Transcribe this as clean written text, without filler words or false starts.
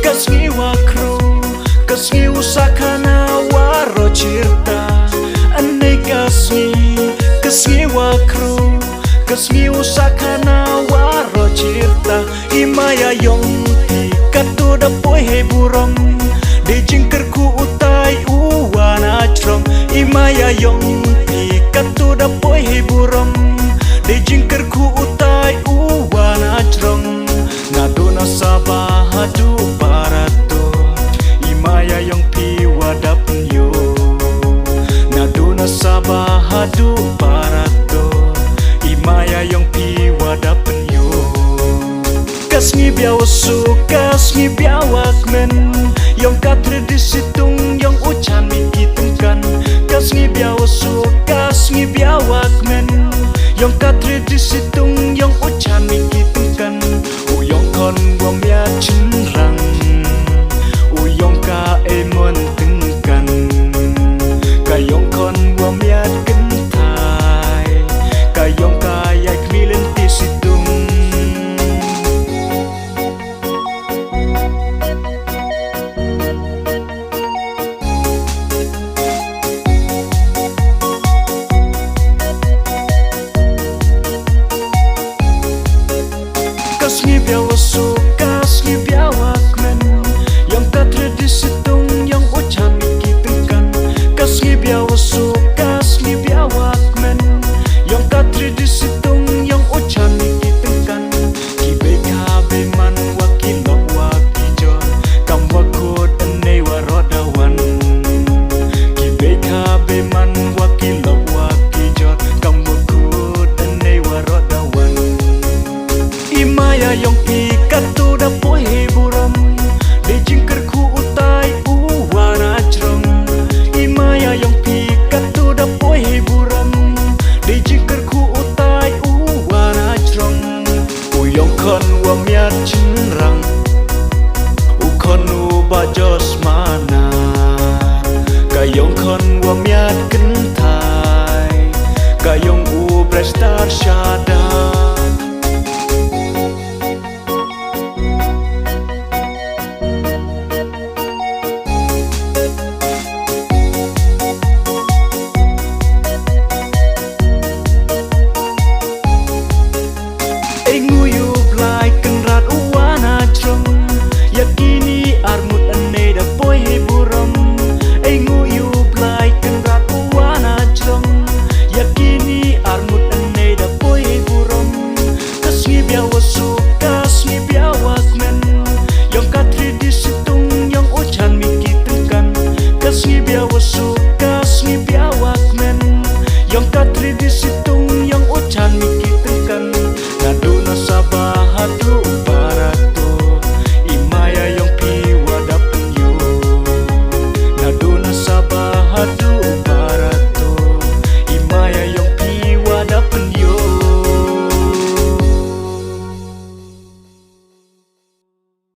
kasngi wakro kasngi usakana waro cirta ane kasngi wakro kasngi usakana waro cirta imaya yongti katu da poi he buram de jingkerku utai uwana chrom imaya yongti katu da poi he buram de jingkerku utai uwana chrom nadona sabah hadu barato imaya yong pi wadapun yo nadona sabah hadu barato imaya yong pi wadapun yo kasngi biawasu kasngi biawak men yong ka tradisi tung yong ucan mi itungkan kasngi biawasu kasngi biawak men yong ka tradisi tung yong ucan mi itungkan uyong kon wam ya cinrang uyong ka emon tengkan kayong kon wam ya kentai kayong ka yak milen tisitung kasngi biawasu kasngi biawak men yang ka tradisi tung yang ucan mi kitengkan kasngi biawasu kasngi biawak men yang ka tradisi tung yang ucan mi kitengkan kibe kabe man wakilo wakijon kam wakod ane warodawan kibe kabe man wakilo wakijon kam wakod ane warodawan imaya yong pi katu da poi he buram de jingkerku utai uwana chrom imaya yong pi katu da poi he buram de jingkerku utai uwana chrom uyong kon wamya cinrang ukon uba jos mana kayong kon wamya kentai kayong u prestar syada